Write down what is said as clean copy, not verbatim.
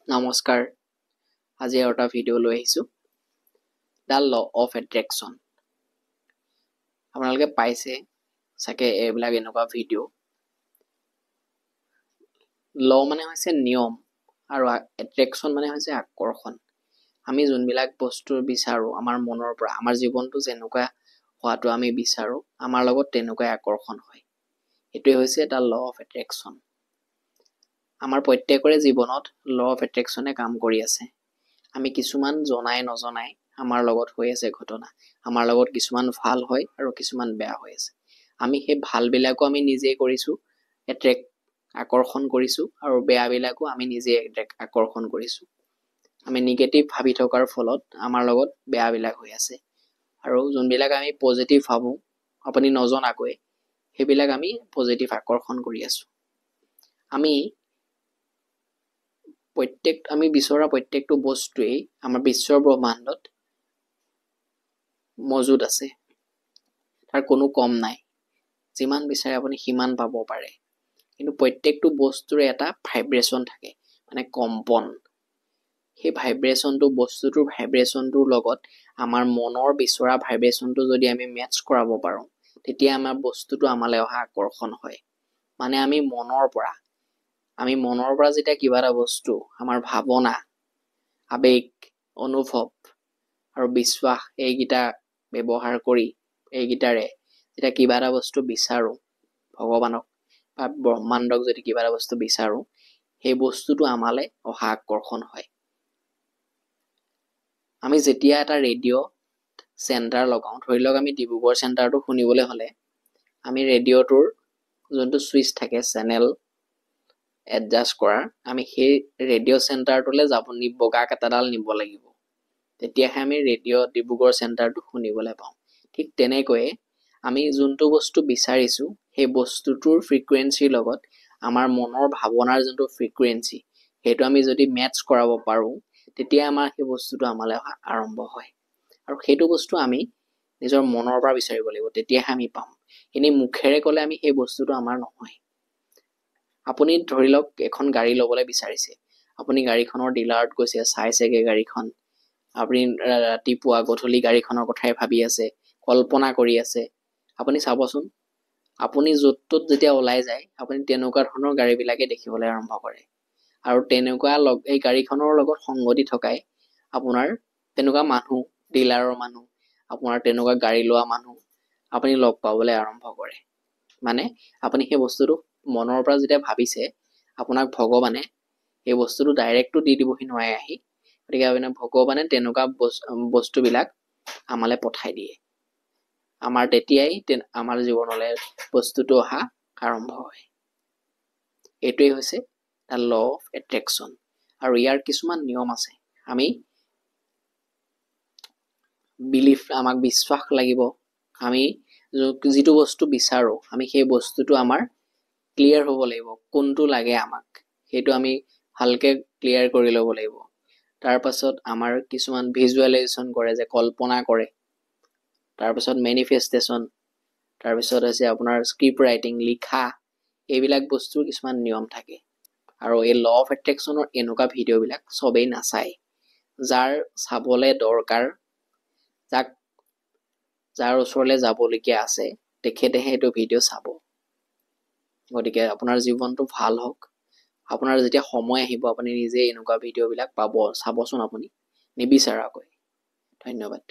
নমস্কাৰ আজি এটা ভিডিও লৈ আহিছো দা ল অফ এট্ৰেকচন আপোনালোকে পাইছে সাকে এইবিলাক এনেকুৱা ভিডিও ল মানে হৈছে নিয়ম আৰু এট্ৰেকচন মানে হৈছে আকৰ্ষণ আমি যোনবিলাক বস্তু বিচাৰো আমাৰ মনৰ পৰা আমাৰ জীৱনটো যেনেকুৱা হোৱাটো আমি বিচাৰো আমাৰ লগত তেনেকুৱাই আকৰ্ষণ হয় এটোই হৈছে দা ল অফ এট্ৰেকচন আমাৰ প্ৰত্যেকৰে জীৱনত ল অফ এট্ৰেকচনে কাম কৰি আছে আমি কিছুমান জনাই নজনাই আমাৰ লগত হৈ আছে ঘটনা আমাৰ লগত কিছুমান ভাল হয় আৰু কিছুমান বেয়া হৈ আছে আমি হে ভাল বিলাকো আমি নিজে কৰিছো এট্ৰেক আকৰ্ষণ কৰিছো আৰু বেয়া বিলাকো আমি নিজে আকৰ্ষণ কৰিছো আমি নেগেটিভ ভাবি থকাৰ ফলত আমাৰ লগত বেয়া বিলাক হৈ আছে আৰু যোনবিলাক আমি পজিটিভ ভাবো আপুনি নজনাকৈ হেবিলাক আমি পজিটিভ আকৰ্ষণ কৰি আছো আমি প্ৰত্যেক আমি বিচৰা প্ৰত্যেকটো বস্তুই আমাৰ বিশ্বৰ ব্ৰহ্মাণ্ডত মজুদ আছে তাৰ কোনো কম নাই যিমান বিচাৰে আপুনি হিমান পাব পাৰে কিন্তু প্ৰত্যেকটো বস্তুৰে এটা ভাইব্ৰেচন থাকে মানে কম্পন সেই ভাইব্ৰেচনটো বস্তুটোৰ ভাইব্ৰেচনটোৰ লগত আমাৰ মনৰ বিচৰা ভাইব্ৰেচনটো যদি আমি মেচ কৰাব পাৰো তেতিয়া আমাৰ বস্তুটো আমালে অহা আকৰ্ষণ হয় মানে আমি মনৰ পৰা যেটা কিবা এটা বস্তু আমাৰ ভাৱনা আবেগ অনুভৱ আৰু বিশ্বাস এইগিটা ব্যৱহাৰ কৰি এইগিটাৰে যেটা কিবা এটা বস্তু বিচাৰো ভগৱানক বা ব্ৰহ্মাণ্ডক যদি কিবা এটা বস্তু বিচাৰো সেই বস্তুটো আমালে অহা আকৰ্ষণ হয় আমি যেতিয়া এটা ৰেডিও চেণ্টাৰ লগাও ধৰিলক আমি ডিব্ৰুগড় চেণ্টাৰটো শুনিবলৈ হলে আমি ৰেডিওটোৰ যোনটো সুইচ থাকে চেনেল এডজাষ্ট কৰাৰ আমি সেই ৰেডিও চেণ্টাৰটোলে যাব বগা কাটাডাল নিব লাগিব তেতিয়াহে আমি ৰেডিও ডিব্ৰুগড় চেণ্টাৰটো শুনিবলৈ পাওঁ ঠিক তেনেকৈ আমি যোনটো বস্তু বিচাৰিছো সেই বস্তুটোৰ ফ্ৰিকুৱেন্সিৰ লগত আমাৰ মনৰ ভাৱনাৰ যোনটো ফ্ৰিকুৱেন্সি হেতু আমি যদি মেচ কৰাব পাৰো তেতিয়া আমাৰ সেই বস্তুটো আমালে আৰম্ভ হয় আৰু হেতু বস্তু আমি নিজৰ মনৰ পৰা বিচাৰিব লাগিব তেতিয়াহে আমি পাম এনে মুখেৰে কলে আমি সেই বস্তুটো আমাৰ নহয় আপুনি ধৰিলক এখন গাড়ী লবলৈ বিচাৰিছে আপুনি গাড়ীখনৰ ডিলাৰত গৈছে চাইছেগে গাড়ীখন আপুনি ৰাতিপুৱা গধূলি গাড়ীখনৰ কথাই ভাবি আছে কল্পনা কৰি আছে আপুনি চাবচোন আপুনি য'ত যেতিয়া ওলাই যায় আপুনি তেনেকুৱা ধৰণৰ গাড়ী বিলাকে দেখিবলৈ আৰম্ভ কৰে আৰু তেনেকুৱা এই গাড়ীখনৰ লগত সংগতি থকাই আপোনাৰ তেনেকুৱা মানুহ ডিলাৰৰ মানুহ আপোনাৰ তেনেকুৱা গাড়ী লোৱা মানুহ আপুনি লগ পাবলৈ আৰম্ভ কৰে মানে আপুনি সেই বস্তুটো মনৰ পৰা যেতিয়া ভাবিছে আপোনাক ভগৱানে এই বস্তুটো ডাইৰেক্টটো দি দিবহি নোৱাৰে আহি গতিকে আপুনি ভগৱানে তেনেকুৱা বস্তুবিলাক আমালে পঠাই দিয়ে আমাৰ তেতিয়াই আমাৰ জীৱনলৈ বস্তুটো অহা আৰম্ভ হয় এটোই হৈছে দা ল অফ এট্ৰেকচন আৰু ইয়াৰ কিছুমান নিয়ম আছে আমি বিলিফ আমাক বিশ্বাস লাগিব আমি যিটো বস্তু বিচাৰো আমি সেই বস্তুটো আমাৰ ক্লিয়াৰ হ'ব লাগিব কোনটো লাগে আমাক হেতু আমি ভালকে ক্লিয়াৰ কৰি ল'ব লাগিব তাৰ পাছত আমাৰ কিছুমান ভিজুৱেলাইজেচন কৰে যে কল্পনা কৰে তাৰ পাছত মেনিফেষ্টেচন তাৰ পাছত আছে আপোনাৰ স্ক্ৰিপ্ট ৰাইটিং লিখা এইবিলাক বস্তুৰ কিছুমান নিয়ম থাকে আৰু এই ল অফ এট্ৰেকচনৰ এনেকুৱা ভিডিও বিলাক সবেই নাচায় যাৰ চাবলে দৰকাৰ যাৰ ওচৰলে যাবলগীয়া আছে তেখেতেহে এইটো ভিডিও চাব গতিকে আপোনাৰ জীৱনটো ভাল হওক আপোনাৰ যেতিয়া সময় আহিব আপুনি নিজে এনেকুৱা ভিডিও বিলাক পাব চাবচোন আপুনি নিবিচাৰাকৈ ধন্যবাদ